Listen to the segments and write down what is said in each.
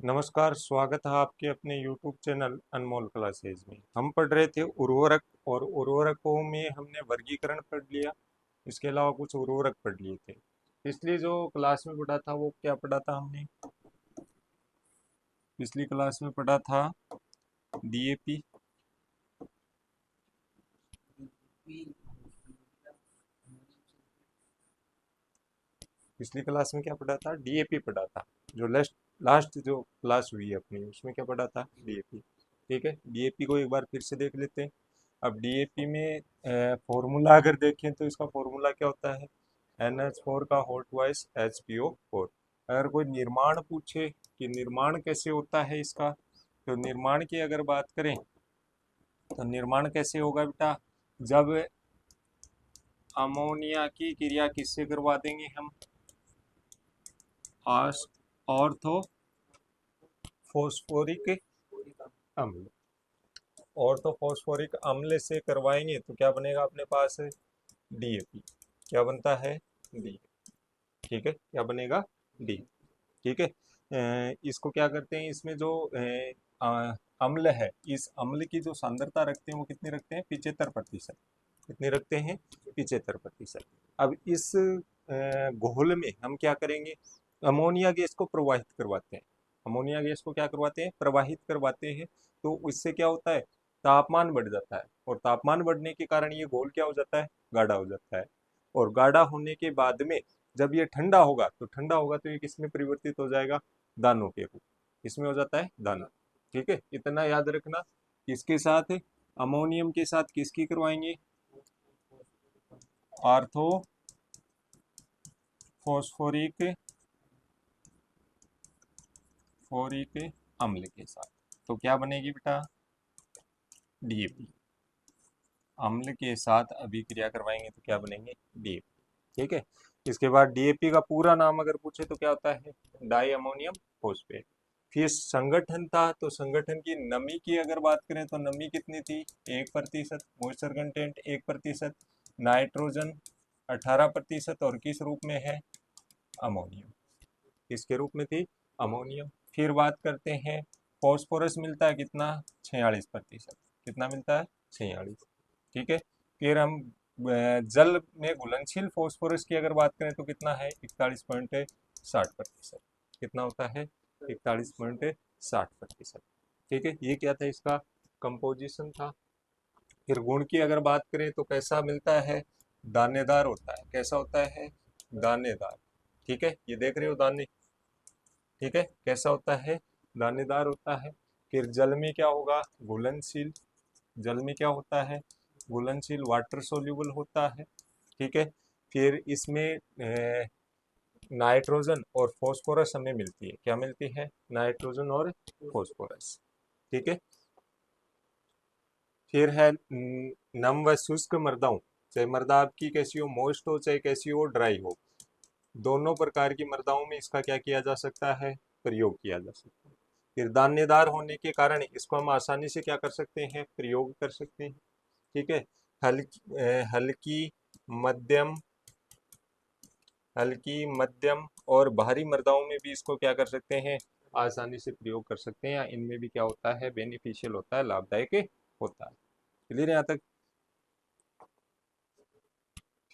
नमस्कार, स्वागत है आपके अपने YouTube चैनल अनमोल क्लासेज में। हम पढ़ रहे थे उर्वरक और उर्वरकों में हमने वर्गीकरण पढ़ लिया। इसके अलावा कुछ उर्वरक पढ़ लिए थे। पिछली जो क्लास में पढ़ा था वो क्या पढ़ा था हमने? पिछली क्लास में पढ़ा था डीएपी। पिछली क्लास में क्या पढ़ा था? डीएपी पढ़ा था। जो लास्ट लास्ट जो क्लास हुई है अपनी उसमें क्या पढ़ा था? डीएपी। ठीक है, डीएपी को एक बार फिर से देख लेते हैं। अब डीएपी में फॉर्मूला अगर देखें तो इसका फॉर्मूला क्या होता है? NH4 का होल ट्वाइस HPO4। अगर कोई निर्माण पूछे कि निर्माण कैसे होता है इसका, तो निर्माण की अगर बात करें तो निर्माण कैसे होगा बेटा? जब अमोनिया की क्रिया किससे करवा देंगे हम? ऑर्थो फोस्फोरिक अम्ल। ऑर्थो फोस्फोरिक अम्ल से करवाएंगे तो क्या बनेगा अपने पास? डीएपी। क्या बनता है? डी। ठीक है, क्या बनेगा? डी। ठीक है। इसको क्या करते हैं, इसमें जो अम्ल है, इस अम्ल की जो सांद्रता रखते हैं वो कितनी रखते हैं? 75%। कितनी रखते हैं? 75%। अब इस घोल में हम क्या करेंगे? अमोनिया गैस को प्रवाहित करवाते हैं। अमोनिया गैस को क्या करवाते हैं? प्रवाहित करवाते हैं। तो इससे क्या होता है? तापमान बढ़ जाता है, और तापमान बढ़ने के कारण ये घोल क्या हो जाता है? गाढ़ा हो जाता है। और गाढ़ा होने के बाद में जब ये ठंडा होगा तो ये किसमें परिवर्तित हो जाएगा? दानों के रूप। इसमें हो जाता है दाना। ठीक है, इतना याद रखना। किसके साथ? अमोनियम के साथ किसकी करवाएंगे? आर्थो फोस्फोरिक अम्ल के साथ। तो क्या बनेगी बेटा? डीएपी। अम्ल के साथ अभिक्रिया करवाएंगे तो क्या बनेंगे? डीएपी। ठीक है। इसके बाद डीएपी का पूरा नाम अगर पूछे तो क्या होता है? Di ammonium phosphate. फिर संगठन था, तो संगठन की नमी की अगर बात करें तो नमी कितनी थी? 1%। Moisture content 1%। नाइट्रोजन 18%। और किस रूप में है? अमोनियम। किसके रूप में थी? अमोनियम। फिर बात करते हैं फॉस्फोरस मिलता है कितना? 46%। कितना मिलता है? 46। ठीक है। फिर हम जल में घुलनशील फॉस्फोरस की अगर बात करें तो कितना है? 41.60%। कितना होता है? 41.60%। ठीक है, ये क्या था? इसका कंपोजिशन था। फिर गुण की अगर बात करें तो कैसा मिलता है? दानेदार होता है। कैसा होता है? दानेदार। ठीक है, ये देख रहे हो दाने। ठीक है, कैसा होता है? दानेदार होता है। फिर जल में क्या होगा? घुलनशील। जल में क्या होता है? घुलनशील, वाटर सोल्यूबल होता है। ठीक है। फिर इसमें नाइट्रोजन और फॉस्फोरस हमें मिलती है। क्या मिलती है? नाइट्रोजन और फॉस्फोरस। ठीक है। फिर है नम व शुष्क मृदाओं। चाहे मृदा आपकी कैसी हो, मोइस्ट हो चाहे कैसी हो, ड्राई हो, दोनों प्रकार की मृदाओं में इसका क्या किया जा सकता है? प्रयोग किया जा सकता है। फिर दानेदार होने के कारण इसको हम आसानी से क्या कर सकते हैं? प्रयोग कर सकते हैं। ठीक है। हल्की मध्यम हल्की मध्यम और भारी मृदाओं में भी इसको क्या कर सकते हैं? आसानी से प्रयोग कर सकते हैं, या इनमें भी क्या होता है? बेनिफिशियल होता है, लाभदायक होता है। क्लियर यहाँ तक?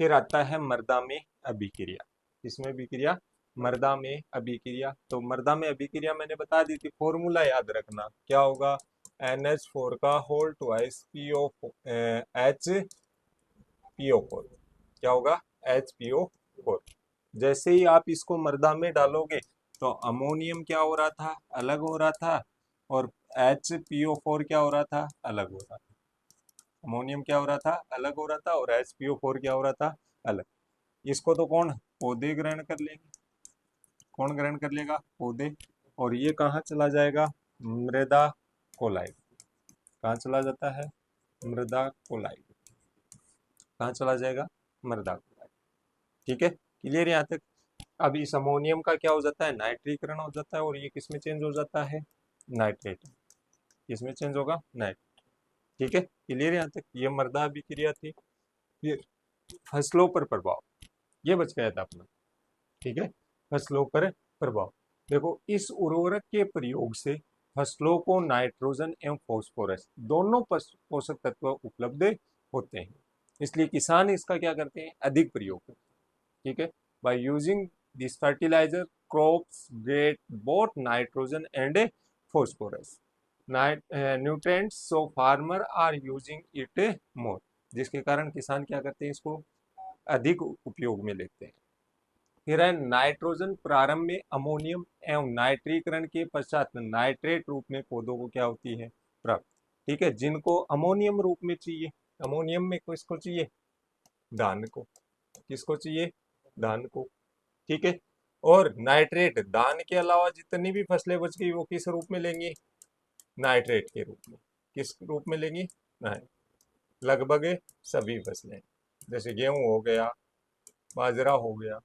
फिर आता है मृदा में अभिक्रिया। इसमें अभिक्रिया? मृदा में अभिक्रिया। तो मृदा में अभिक्रिया मैंने बता दी थी, फॉर्मूला याद रखना क्या होगा? NH4 का होल ट्वाइस HPO4। क्या होगा? HPO4। जैसे ही आप इसको मृदा में डालोगे तो अमोनियम क्या हो रहा था? अलग हो रहा था। और HPO4 क्या हो रहा था? अलग हो रहा था। अमोनियम क्या हो रहा था? अलग हो रहा था। और HPO4 क्या हो रहा था? अलग। इसको तो कौन? पौधे ग्रहण कर लेंगे। कौन ग्रहण कर लेगा? पौधे। और ये कहाँ चला जाएगा? मृदा कोलाइड। कहाँ चला जाता है? मृदा कोलाइड। कहाँ चला जाएगा? मृदा कोलाइड। ठीक है, क्लियर यहाँ तक? अब इस अमोनियम का क्या हो जाता है? नाइट्रीकरण हो जाता है, और ये किसमें चेंज हो जाता है? नाइट्रेट। किसमें चेंज होगा? नाइट्रेट। ठीक है, क्लियर यहाँ तक? ये मृदा अभिक्रिया थी। ये फसलों पर प्रभाव, ये बच गया था अपना। ठीक है, फसलों पर प्रभाव। देखो, इस उर्वरक के प्रयोग से फसलों को नाइट्रोजन एवं फास्फोरस दोनों पोषक तत्व उपलब्ध होते हैं, इसलिए किसान इसका क्या करते हैं, अधिक प्रयोग करते हैं। ठीक है, by using this fertiliser crops get both nitrogen and phosphorus nutrients, so farmer are using it more, जिसके कारण किसान क्या करते हैं, इसको अधिक उपयोग में लेते हैं। फिर है नाइट्रोजन प्रारंभ में अमोनियम एवं नाइट्रीकरण के पश्चात नाइट्रेट रूप में पौधों को क्या होती है, प्राप्त। ठीक है, जिनको अमोनियम रूप में चाहिए, अमोनियम में किसको चाहिए, धान को, किसको चाहिए, धान को। ठीक है, और नाइट्रेट धान के अलावा जितनी भी फसलें बच गई वो किस रूप में लेंगे, नाइट्रेट के रूप में। किस रूप में लेंगे, लगभग सभी फसलें, जैसे गेहूं हो गया, बाजरा हो गया।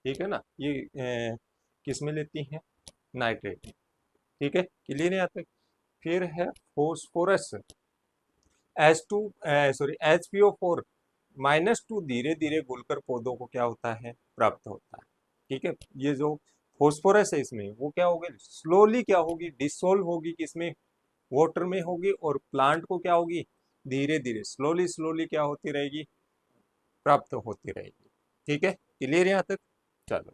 ठीक है ना, ये किस में लेती हैं, नाइट्रेट। ठीक है, क्लियर है यहाँ तक। फिर है फोस्फोरस, H2 -2 धीरे धीरे घुलकर पौधों को क्या होता है, प्राप्त होता है। ठीक है, ये जो फोस्फोरस है इसमें वो क्या होगी, स्लोली क्या होगी, डिसोल्व होगी, किसमें, वाटर में होगी, और प्लांट को क्या होगी, धीरे धीरे स्लोली स्लोली क्या होती रहेगी, प्राप्त होती रहेगी। ठीक है, क्लियर यहाँ तक। चलो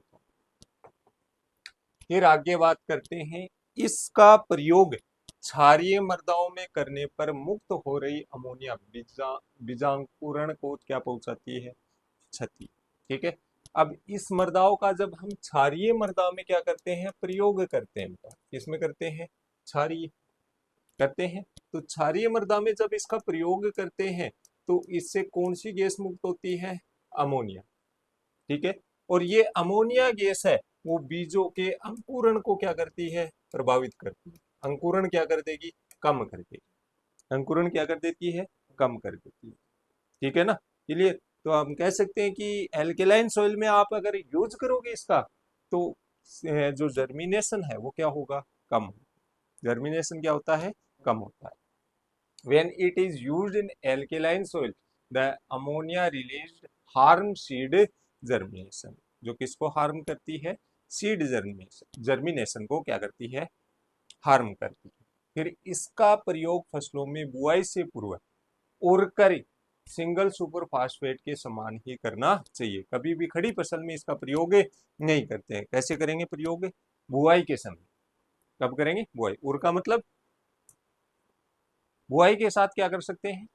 फिर आगे बात करते हैं, इसका प्रयोग क्षारीय मृदाओं में करने पर मुक्त हो रही अमोनिया बीजांकुरण को क्या पहुंचाती है, क्षति। ठीक है, अब इस मृदाओं का जब हम क्षारीय मृदा में क्या करते हैं, प्रयोग करते हैं, किसमें करते हैं, क्षारीय करते हैं, तो क्षारीय मृदा में जब इसका प्रयोग करते हैं तो इससे कौन सी गैस मुक्त होती है, अमोनिया। ठीक है, और ये अमोनिया गैस है वो बीजों के अंकुरण को क्या करती है, प्रभावित करती है। अंकुरण क्या कर देगी, कम कर देगी, अंकुरण क्या कर देती है, कम कर देती है। ठीक है ना, इसलिए तो हम कह सकते हैं कि एल्केलाइन सॉइल में आप अगर यूज करोगे इसका तो जो जर्मिनेशन है वो क्या होगा, कम होगा। जर्मिनेशन क्या होता है, कम होता है। when it is used in alkaline soil the ammonia released harm seed germination, जो किसको हार्म करती है, सीड जर्मिनेशन को क्या करती है, हार्म करती है। फिर इसका प्रयोग फसलों में बुआई से पूर्व उर्वरक सिंगल सुपर फास्फेट के समान ही करना चाहिए, कभी भी खड़ी फसल में इसका प्रयोग नहीं करते हैं। कैसे करेंगे प्रयोग, बुआई के समय, कब करेंगे, बुआई, उर का मतलब बुआई के साथ क्या कर सकते हैं,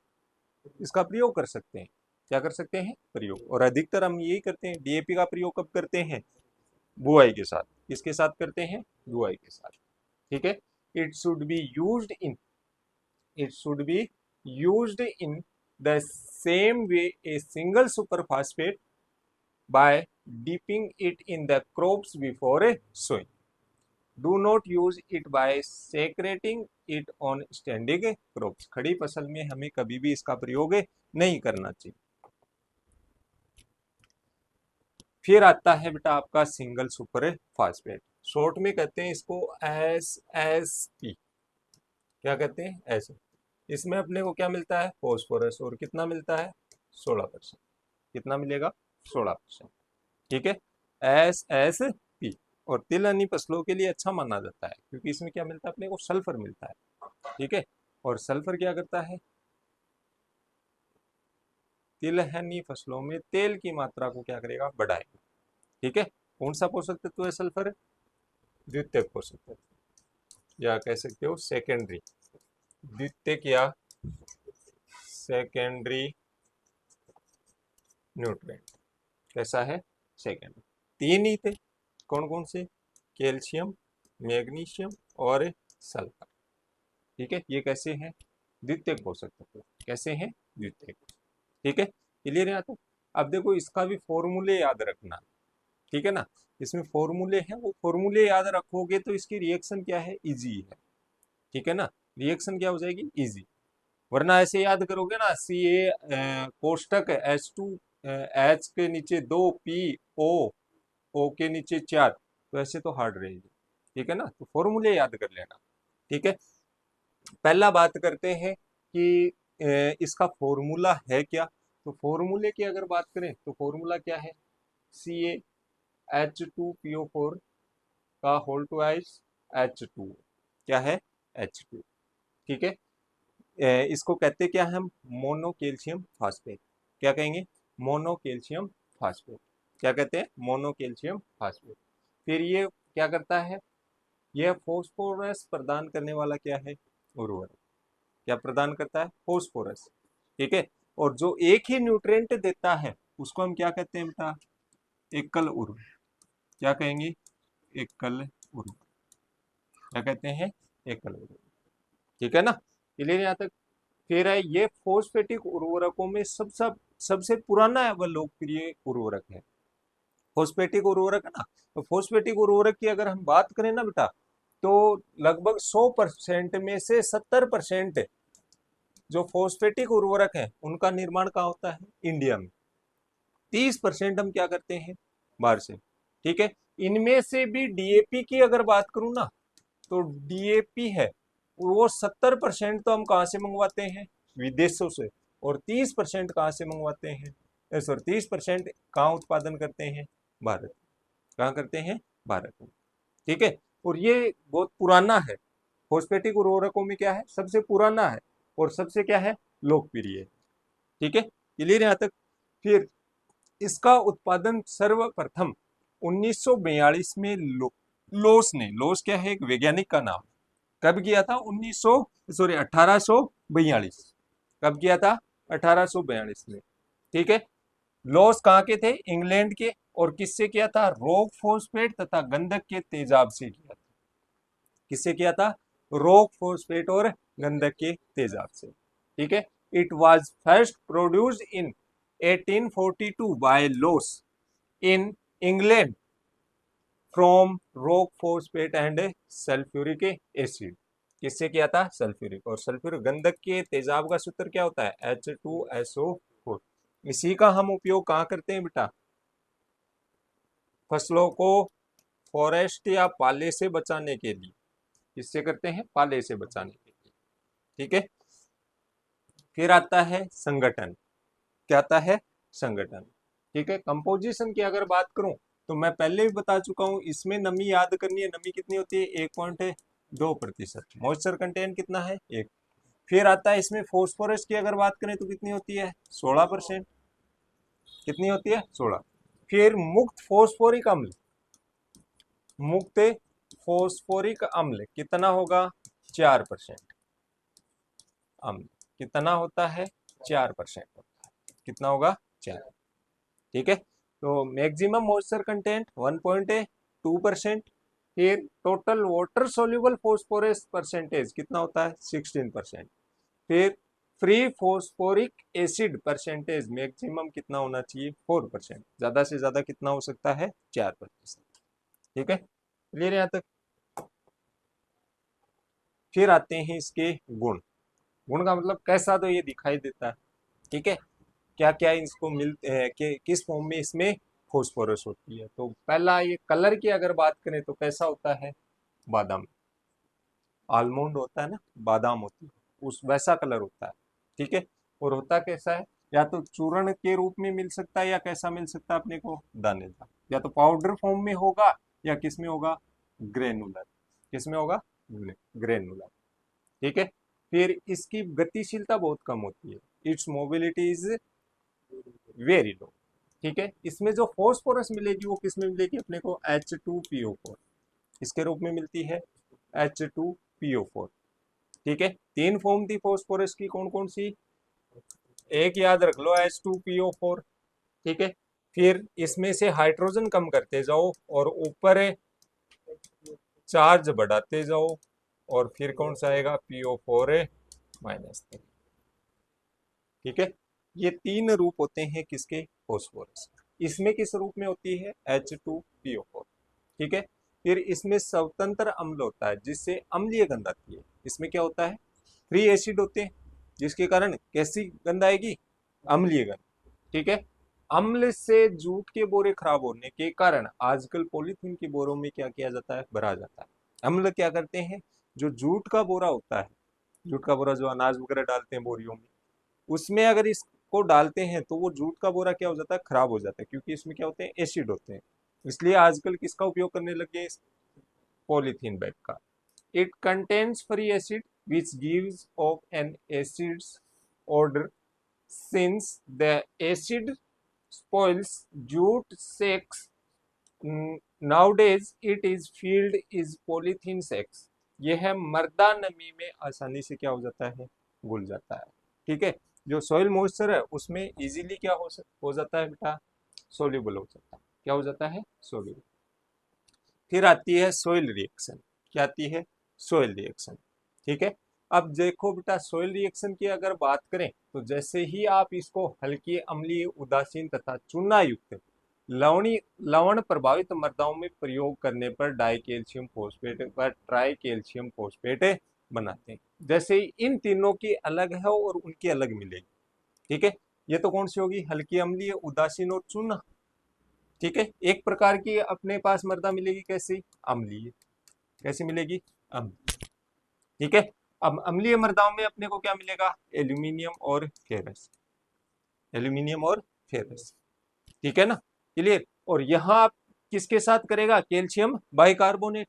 इसका प्रयोग कर सकते हैं, क्या कर सकते हैं, प्रयोग। और अधिकतर हम यही करते हैं, डीएपी का प्रयोग कब करते हैं, बुआई के साथ, किसके साथ करते हैं, बुआई के साथ। ठीक है, it should be used in, it should be used in the same way a single super phosphate by dipping it in the crops before sowing, do not use it by secreting it on standing crops, खड़ी फसल में हमें कभी भी इसका प्रयोग नहीं करना चाहिए। फिर आता है बेटा आपका सिंगल सुपर फास्फेट, शॉर्ट में कहते हैं इसको SSP, क्या कहते हैं, ऐसे। इसमें अपने को क्या मिलता है, फॉस्फोरस, और कितना मिलता है, 16%, कितना मिलेगा, 16%। ठीक है, SSP, और तिलहनी फसलों के लिए अच्छा माना जाता है क्योंकि इसमें क्या मिलता है, अपने को सल्फर मिलता है। ठीक है, और सल्फर क्या करता है, तिलहनी फसलों में तेल की मात्रा को क्या करेगा, बढ़ाएगा। ठीक है, कौन सा पोषक तत्व है सल्फर, द्वितीयक पोषक तत्व, या कह सकते हो सेकेंडरी, द्वितीयक या सेकेंडरी न्यूट्रिएंट। कैसा है, सेकेंडरी। तीन ही थे, कौन कौन से, कैल्शियम, मैग्नीशियम और सल्फर। ठीक है, ये कैसे हैं, द्वितीयक पोषक तत्व, कैसे हैं, द्वितीयक। ठीक है, क्लियर है यहाँ तक। अब देखो इसका भी फॉर्मूले याद रखना, ठीक है ना, इसमें फॉर्मूले हैं, वो फॉर्मूले याद रखोगे तो इसकी रिएक्शन क्या है, इजी है। ठीक है ना, रिएक्शन क्या हो जाएगी, इजी। वरना ऐसे याद करोगे ना, CA कोष्टक H2H के नीचे 2 PO के नीचे 4, तो ऐसे तो हार्ड रहेगी। ठीक है ना, तो फॉर्मूले याद कर लेना। ठीक है, पहला बात करते हैं कि इसका फॉर्मूला है क्या, तो फॉर्मूले की अगर बात करें तो फॉर्मूला क्या है, CaH2PO4 का होल ट्वाइस H2, क्या है H2, ठीक है। इसको कहते क्या है हम, मोनो कैल्शियम फास्फेट, क्या कहेंगे, मोनो कैल्शियम फास्फेट, क्या कहते हैं, मोनो कैल्शियम फास्फेट। फिर ये क्या करता है, यह फॉस्फोरस प्रदान करने वाला क्या है, उर्वरक, क्या प्रदान करता है, फॉस्फोरस, ठीक है। और जो एक ही न्यूट्रिएंट देता है उसको हम क्या कहते हैं बेटा, एकल उर्वरक, क्या कहेंगे, एकल उर्वरक, क्या कहते हैं, एकल उर्वरक, ठीक है ना, क्लियर यहाँ तक। फिर है ये फोस्फेटिक उर्वरकों में सबसे पुराना व लोकप्रिय उर्वरक है, फोस्फेटिक उर्वरक है ना। तो फोस्फेटिक उर्वरक की अगर हम बात करें ना बेटा, तो लगभग 100% में से 70% जो फोस्फेटिक उर्वरक है उनका निर्माण कहाँ होता है, इंडिया में। 30% हम क्या करते हैं, बाहर से, ठीक है। इनमें से भी डीएपी की अगर बात करूं ना, तो डीएपी है वो 70% तो हम कहाँ से मंगवाते हैं, विदेशों से, और 30% कहाँ से मंगवाते हैं, सॉरी 30% कहाँ उत्पादन करते हैं, भारत, कहाँ करते हैं, भारत में, ठीक है। और ये बहुत पुराना है, फॉस्फेटिक उर्वरकों में क्या है, सबसे पुराना है और सबसे क्या है, लोकप्रिय है, ठीक है, क्लियर यहाँ तक। फिर इसका उत्पादन सर्वप्रथम 1942 में लोस क्या है, एक वैज्ञानिक का नाम, कब किया था, 1842, कब किया था, 1842 में, ठीक है। लॉस कहाँ के थे, इंग्लैंड के, और किससे किया था, रॉक फॉस्फेट तथा गंधक के तेजाब से किया था, किससे किया था, रॉक फॉस्फेट और गंधक के तेजाब से, ठीक है। It was first produced in 1842 by loss in England from rock phosphate and sulphuric acid, किससे किया था, सल्फ्यूरिक, और सल्फ्यूरिक गंधक के तेजाब का सूत्र क्या होता है, H2SO4। इसी का हम उपयोग कहाँ करते हैं बेटा, फसलों को फॉरेस्ट या पाले से बचाने के लिए, किससे करते हैं, पाले से बचाने के लिए, ठीक है। फिर आता है संगठन, क्या आता है, संगठन, ठीक है। कंपोजिशन की अगर बात करूं तो मैं पहले भी बता चुका हूं, इसमें नमी याद करनी है, नमी कितनी होती है, 1.2%, मॉइस्चर कंटेंट कितना है, 1। फिर आता है इसमें फॉस्फोरस की अगर बात करें तो कितनी होती है, 16%, कितनी होती है, 16। फिर मुक्त फॉस्फोरिक अम्ल, मुक्त फॉस्फोरिक अम्ल कितना होगा, 4%, अम्ल कितना होता है, 4% होता है, कितना होगा, 4, ठीक है। तो मैक्सिमम मॉइस्चर कंटेंट 1.2%। फिर total water soluble phosphorus percentage कितना होता है, 16%। फिर free phosphoric acid percentage maximum कितना होना चाहिए, 4%, ज्यादा से ज्यादा कितना हो सकता है, 4%, ठीक है, क्लियर यहाँ तक। फिर आते हैं इसके गुण, गुण का मतलब कैसा, तो ये दिखाई देता है, ठीक है, क्या क्या इसको मिलते हैं, कि किस फॉर्म में इसमें फॉस्फोरस होती है। तो पहला ये कलर की अगर बात करें तो कैसा होता है, बादाम, आलमंड होता है ना, बादाम होती है, उस वैसा कलर होता है, ठीक है। और होता कैसा है, या तो चूर्ण के रूप में मिल सकता है, या कैसा मिल सकता है अपने को, दानेदार, या तो पाउडर फॉर्म में होगा, या किस में होगा, ग्रेनुलर, किस में होगा, ग्रेनुलर, ठीक है। फिर इसकी गतिशीलता बहुत कम होती है, it's mobility is very low, ठीक है। इसमें जो फॉस्फोरस मिलेगी वो किस में मिलेगी अपने को, H2PO4, इसके रूप में मिलती है, H2PO4, ठीक है। 3 फॉर्म थी फॉस्फोरस की, कौन कौन सी, एक याद रख लो, H2PO4, ठीक है। फिर इसमें से हाइड्रोजन कम करते जाओ और ऊपर चार्ज बढ़ाते जाओ, और फिर कौन सा आएगा, PO4-, ठीक है। ये 3 रूप होते हैं किसके, फॉस्फोरस, इसमें किस रूप में होती है, H2PO4, ठीक है। फिर इसमें स्वतंत्र अम्ल होता है जिससे अम्लीय गंध आती है, इसमें क्या होता है, फ्री एसिड होते हैं जिसके कारण कैसी गंध आएगी, अम्लीय गंध, ठीक है। अम्ल से जूट के बोरे खराब होने के कारण आजकल पॉलीथीन के बोरों में क्या किया जाता है, भरा जाता है। अम्ल क्या करते हैं, जो जूट का बोरा होता है, जूट का बोरा जो अनाज वगैरह डालते हैं बोरियों में, उसमें अगर इसको डालते हैं तो वो जूट का बोरा क्या हो जाता है, खराब हो जाता है, क्योंकि इसमें क्या होते हैं, एसिड होते हैं। इसलिए आजकल किसका उपयोग करने लगे, पॉलीथीन बैग का। It contains free acid which gives off an acids order since the acid spoils jute sacks nowadays it is filled is polythene sacks। यह है मर्दा नमी में आसानी से क्या हो जाता है, घुल जाता है। ठीक है, जो सॉइल मॉइस्चर है उसमें इजीली क्या हो जाता है बेटा, सोल्यूबल हो जाता है। क्या हो जाता है, सोल्यूबल। फिर आती है सोइल रिएक्शन। क्या आती है, सोइल रिएक्शन। ठीक है, अब देखो बेटा सोइल रिएक्शन की अगर बात करें तो जैसे ही आप इसको हल्की अम्लीय उदासीन तथा चूना युक्त लवण प्रभावित मृदाओं में प्रयोग करने पर डाई कैल्शियम फोस्फेट व ट्राई कैल्शियम फोस्फेट बनाते हैं। जैसे ही इन तीनों की अलग है और उनकी अलग मिलेगी। ठीक है, ये तो कौन सी होगी, हल्की अम्लीय, उदासीन और चूना। ठीक है, एक प्रकार की अपने पास मृदा मिलेगी कैसी, अम्लीय। कैसी मिलेगी, अम्लीय। ठीक है, अब अम्लीय मृदाओं में अपने को क्या मिलेगा, एल्यूमिनियम और फेरस। एल्यूमिनियम और फेरस, ठीक है ना, क्लियर। और यहाँ आप किसके साथ करेगा, कैल्शियम बाइकार्बोनेट।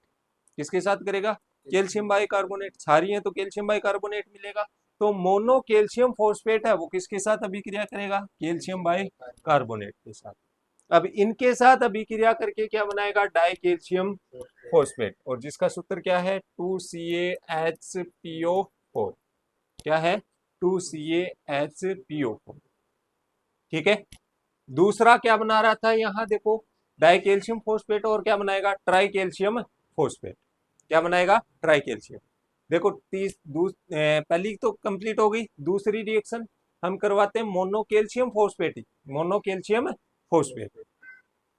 किसके साथ करेगा, कैल्शियम बाइकार्बोनेट। सारी है तो कैल्शियम बाइकार्बोनेट मिलेगा। तो मोनो कैल्शियम फोस्फेट है वो किसके साथ अभिक्रिया करेगा, कैल्शियम बाइकार्बोनेट के साथ। अब इनके साथ अभिक्रिया करके क्या बनाएगा, डाई कैल्शियम फोस्फेट। और जिसका सूत्र क्या है, 2CaHPO4। क्या है, 2CaHPO4। ठीक है, दूसरा क्या बना रहा था, यहां देखो डाई कैल्शियम फोस्फेट और क्या बनाएगा, ट्राई कैल्शियम फोस्फेट। क्या बनाएगा, ट्राई कैल्शियम। देखो पहली तो कंप्लीट हो गई। दूसरी रिएक्शन हम करवाते हैं mono calcium phosphate. Mono calcium phosphate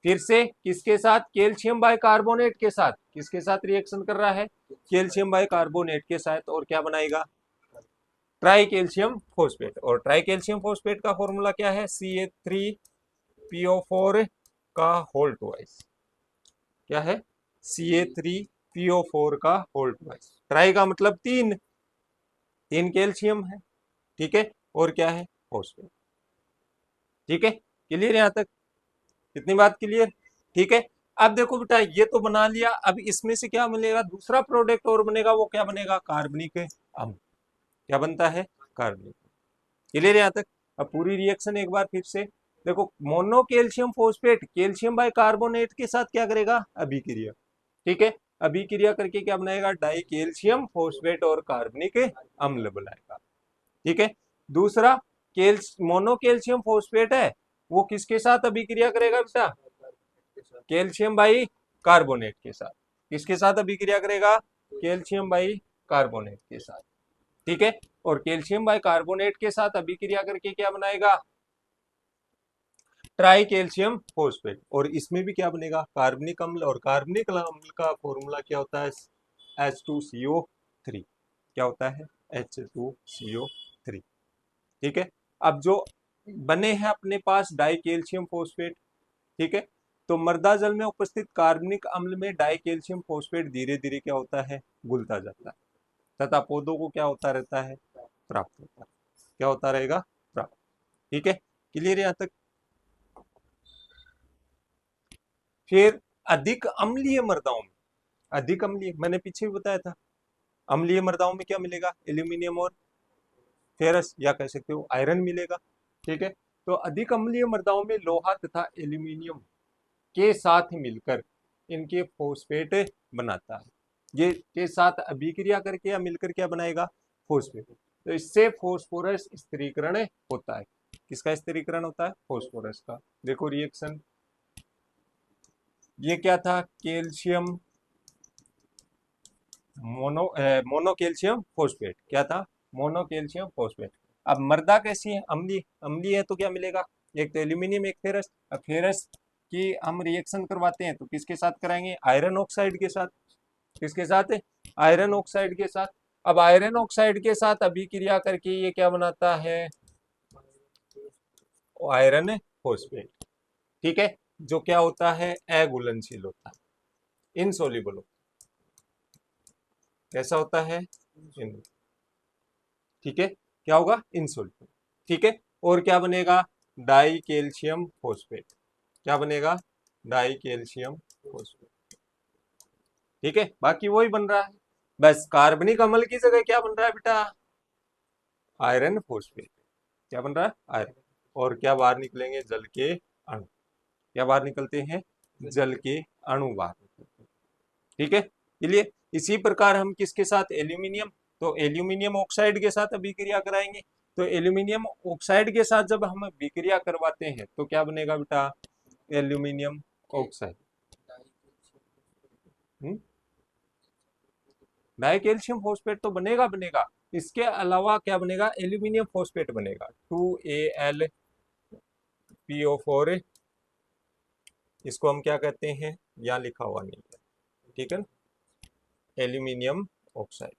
फिर से किसके साथ, कैल्शियम बाइकार्बोनेट के साथ। किसके साथ रिएक्शन कर रहा है, कैल्शियम बाइकार्बोनेट के साथ। और क्या बनाएगा, ट्राई कैल्शियम फोस्फेट। और ट्राई कैल्शियम फोस्फेट का फॉर्मूला क्या है, CA3PO4 का होल ट्वाइस। क्या है, CA3PO4 का होल ट्वाइस। ट्राई का मतलब तीन कैल्शियम है। ठीक है, और क्या है, फोस्फेट। ठीक है, क्लियर यहां तक, कितनी बात क्लियर। ठीक है, अब देखो बेटा ये तो बना लिया। अब इसमें से क्या मिलेगा, दूसरा प्रोडक्ट और बनेगा, वो क्या बनेगा, कार्बनिक अम्ल। क्या बनता है, कार्बनिक। क्लियर यहां तक। अब पूरी रिएक्शन एक बार फिर से देखो, mono calcium phosphate calcium bicarbonate के साथ क्या करेगा, अभिक्रिया। ठीक है, अभिक्रिया करके क्या बनाएगा, डाई कैल्शियम फोस्फेट और कार्बनिक अम्ल बनाएगा। ठीक है, दूसरा मोनो कैल्शियम फोस्फेट है वो किसके साथ अभिक्रिया करेगा बेटा, कैल्शियम बाई कार्बोनेट के साथ। किसके साथ अभिक्रिया करेगा, कैल्शियम बाई कार्बोनेट के साथ। ठीक है, और कैल्शियम बाई कार्बोनेट के साथ अभिक्रिया करके क्या बनाएगा, ट्राई कैल्शियम फोस्फेट। और इसमें भी क्या बनेगा, कार्बनिक अम्ल। और कार्बनिक अम्ल का फॉर्मूला क्या होता है, H2CO3। क्या होता है, H2CO3। ठीक है, अब जो बने हैं अपने पास डाई कैल्शियम फोस्फेट। ठीक है, तो मृदा जल में उपस्थित कार्बनिक अम्ल में डाई कैल्शियम फोस्फेट धीरे धीरे क्या होता है, घुलता जाता है तथा पौधों को क्या होता रहता है, प्राप्त होता है। क्या होता रहेगा, प्राप्त। ठीक है, क्लियर यहां तक। फिर अधिक अम्लीय मृदाओं में, अधिक अम्लीय मैंने पीछे भी बताया था, अम्लीय मृदाओं में क्या मिलेगा, एल्यूमिनियम और फेरस या कह सकते हो आयरन मिलेगा। ठीक है, तो अधिक अम्लीय मृदाओं में लोहा तथा एल्यूमिनियम के साथ मिलकर इनके फोस्फेट बनाता है। ये के साथ अभिक्रिया करके या मिलकर क्या बनाएगा, फोस्फेट। तो इससे फोस्फोरस स्थिरीकरण होता है। किसका स्थिरीकरण होता है, फोस्फोरस का। देखो रिएक्शन ये क्या था, कैल्शियम मोनो कैल्शियम फोस्फेट। क्या था, मोनो कैल्शियम फोस्फेट। अब मृदा कैसी है, अम्लीय। अम्लीय है तो क्या मिलेगा, एक तो एल्यूमिनियम एक फेरस। अब फेरस की हम रिएक्शन करवाते हैं तो किसके साथ कराएंगे, आयरन ऑक्साइड के साथ। किसके साथ, आयरन ऑक्साइड के साथ। अब आयरन ऑक्साइड के साथ अभिक्रिया करके ये क्या बनाता है, आयरन फोस्फेट। ठीक है, जो क्या होता है, अघुलनशील होता है, इनसोल्यूबल होता है। कैसा होता है, ठीक है, क्या होगा, इनसोल्यूबल। ठीक है, और क्या बनेगा, डाई कैल्शियम फोस्फेट। क्या बनेगा, डाई कैल्शियम फोस्फेट। ठीक है, बाकी वही बन रहा है, बस कार्बनिक अम्ल की जगह क्या बन रहा है बेटा, आयरन फॉस्फेट। क्या बन रहा है, आयरन। और क्या बाहर निकलेंगे, जल के अणु। क्या बाहर निकलते हैं, जल के अणु बाहर निकलते हैं। ठीक है, चलिए इसी प्रकार हम किसके साथ, एल्यूमिनियम, तो एल्यूमिनियम ऑक्साइड के साथ अभिक्रिया कराएंगे। तो एल्यूमिनियम ऑक्साइड के साथ जब हम अभिक्रिया करवाते हैं तो क्या बनेगा बेटा, aluminium oxide. Die calcium phosphate तो बनेगा बनेगा, इसके अलावा क्या बनेगा, एल्यूमिनियम फॉस्फेट बनेगा, 2AlPO4। इसको हम क्या कहते हैं, यहाँ लिखा हुआ नहीं है, ठीक है ना, एल्यूमिनियम ऑक्साइड।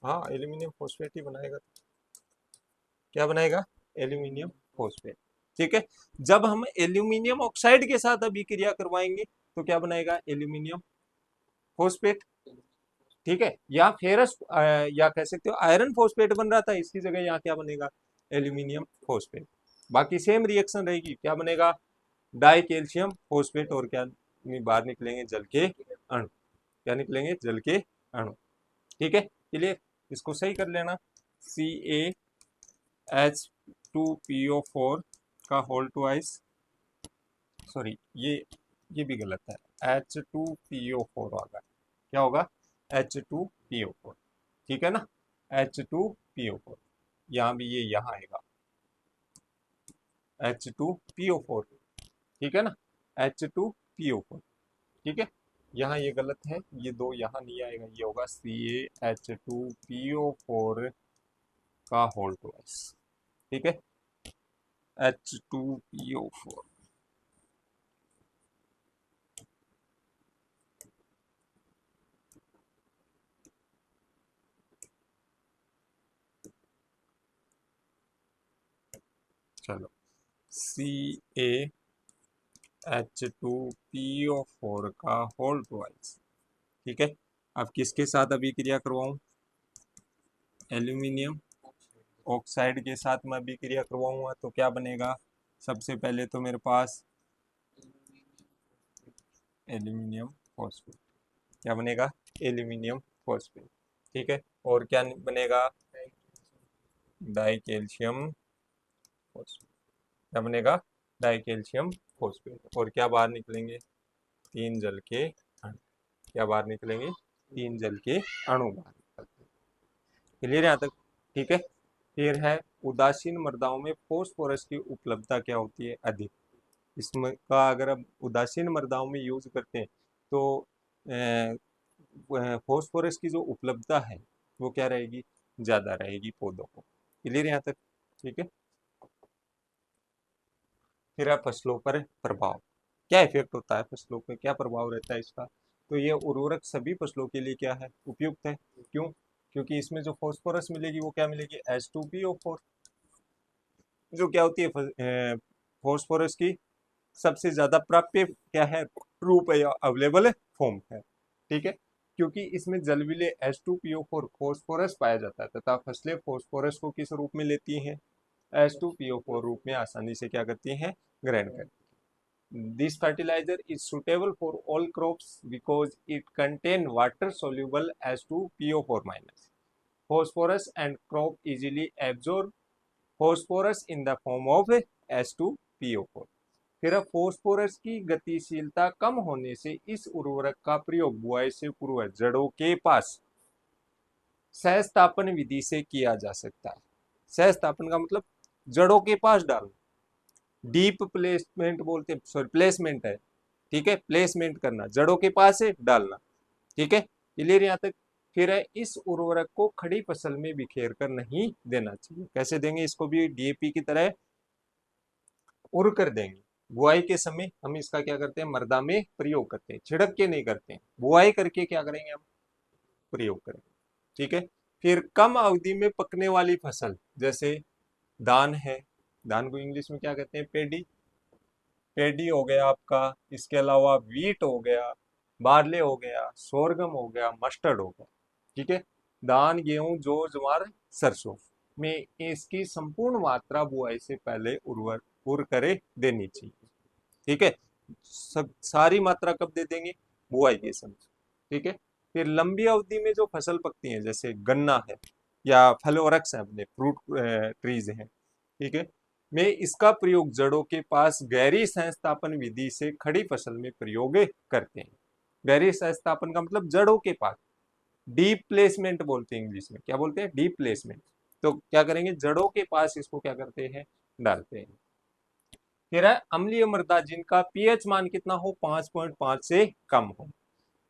हाँ, एल्यूमिनियम फॉस्फेट ही बनाएगा। क्या बनाएगा, एल्यूमिनियम फॉस्फेट। ठीक है, जब हम एल्यूमिनियम ऑक्साइड के साथ अभिक्रिया करवाएंगे तो क्या बनाएगा, एल्यूमिनियम फॉस्फेट। ठीक है, या फेरस या कह सकते हो आयरन फॉस्फेट बन रहा था, इसकी जगह यहाँ क्या बनेगा, एल्यूमिनियम फॉस्फेट। बाकी सेम रिएक्शन रहेगी, क्या बनेगा, डाई कैल्शियम फॉस्फेट, और क्या बाहर निकलेंगे, जल के अणु। क्या निकलेंगे, जल के अणु। ठीक है, चलिए इसको सही कर लेना, CaH2PO4 का होल ट्वाइस, सॉरी ये भी गलत है, H2PO4 होगा। क्या होगा, H2PO4। ठीक है ना, H2PO4, यहाँ भी ये यहाँ आएगा H2PO4। ठीक है ना, H2PO4। ठीक है, यहाँ ये गलत है, ये दो यहाँ नहीं आएगा, ये होगा CaH2PO4 का होल ट्वाइस। ठीक है, H2PO4। चलो, CaH2PO4 का होल ट्वाइस। ठीक है, अब किसके साथ अभिक्रिया करवाऊं, एल्यूमिनियम ऑक्साइड के साथ मैं अभिक्रिया करवाऊंगा तो क्या बनेगा, सबसे पहले तो मेरे पास एल्यूमिनियम फॉस्फेट। क्या बनेगा, एल्यूमिनियम फॉस्फेट। ठीक है, और क्या बनेगा, डाई कैल्शियम फॉस्फेट। क्या बनेगा, डाई कैल्शियम फॉस्फेट। और क्या बाहर निकलेंगे, तीन जल के अणु। क्या बाहर निकलेंगे, तीन जल के अणु बाहर निकलते हैं। क्लियर यहाँ तक, ठीक है। फिर है उदासीन मृदाओं में फोस्फोरस की उपलब्धता क्या होती है, अधिक। इसमें का अगर हम उदासीन मृदाओं में यूज करते हैं तो फोस्फोरस की जो उपलब्धता है वो क्या रहेगी, ज्यादा रहेगी पौधों को। क्लियर यहाँ तक, ठीक है। फिर है फसलों पर प्रभाव, क्या इफेक्ट होता है फसलों पे, क्या प्रभाव रहता है इसका, तो ये उर्वरक सभी फसलों के लिए क्या है, उपयुक्त है। क्यों, क्योंकि इसमें जो फॉस्फोरस मिलेगी वो क्या मिलेगी, H2PO4, जो क्या होती है फॉस्फोरस की सबसे ज्यादा प्राप्य क्या है, रूप है या अवेलेबल फॉर्म है। ठीक है, क्योंकि इसमें जलविले H2PO4 फॉस्फोरस पाया जाता है तथा फसलें फॉस्फोरस को किस रूप में लेती हैं, H2PO4 रूप में आसानी से क्या करती हैं, ग्रहण करती हैं। This fertiliser is suitable for all crops because it contain water soluble H2PO4 minus phosphorus and crop easily absorb phosphorus in the form of H2PO4। फिर अब फोस्फोरस की गतिशीलता कम होने से इस उर्वरक का प्रयोग बुआई से पूर्व जड़ों के पास सहस्तापन विधि से किया जा सकता है। सहस्तापन का मतलब जड़ों के पास डालना, डीप प्लेसमेंट बोलते हैं, सॉरी प्लेसमेंट है। ठीक है, प्लेसमेंट करना, जड़ों के पास है डालना। ठीक है, क्लियर यहाँ तक। फिर है इस उर्वरक को खड़ी फसल में बिखेर कर नहीं देना चाहिए। कैसे देंगे इसको भी, डीएपी की तरह उड़ कर देंगे। बुआई के समय हम इसका क्या करते हैं, मृदा में प्रयोग करते हैं, छिड़क के नहीं करते हैं, बुआई करके क्या करेंगे हम, प्रयोग करेंगे। ठीक है, फिर कम अवधि में पकने वाली फसल जैसे धान है, धान को इंग्लिश में क्या कहते हैं, पेडी, पेडी हो गया आपका, इसके अलावा वीट हो गया, बार्ले हो गया, सोरगम हो गया, मस्टर्ड हो गया। ठीक है, धान, गेहूं, जौ, ज्वार, सरसों में इसकी संपूर्ण मात्रा बुआई से पहले भरपूर करे देनी चाहिए। ठीक है, सब सारी मात्रा कब दे देंगे, बुआई के समय। ठीक है, फिर लंबी अवधि में जो फसल पकती है जैसे गन्ना है या फल वृक्ष है, अपने फ्रूट ट्रीज हैं, ठीक है, में इसका प्रयोग जड़ों के पास गहरी संस्थापन विधि से खड़ी फसल में प्रयोग करते हैं। गहरी संस्थापन का मतलब जड़ों के पास, डीप प्लेसमेंट बोलते हैं इंग्लिश में, क्या बोलते हैं, डीप प्लेसमेंट। तो क्या करेंगे, जड़ों के पास इसको क्या करते हैं, डालते हैं। फिर है अम्लीय मृदा जिनका पीएच मान कितना हो, 5.5 से कम हो,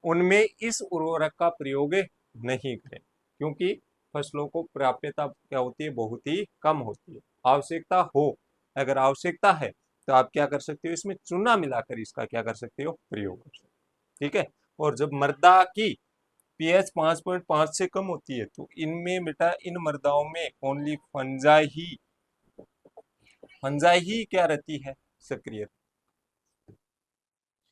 उनमें इस उर्वरक का प्रयोग नहीं करें, क्योंकि फसलों को प्राप्यता क्या होती है, बहुत ही कम होती है। आवश्यकता हो, अगर आवश्यकता है तो आप क्या कर सकते हो, इसमें चूना मिलाकर इसका क्या कर सकते हो, प्रयोग कर सकते हो। ठीक है, और जब मृदा की पीएच 5.5 से कम होती है तो इनमें बेटा, इन मृदाओं में ओनली फंजाई ही क्या रहती है, सक्रिय।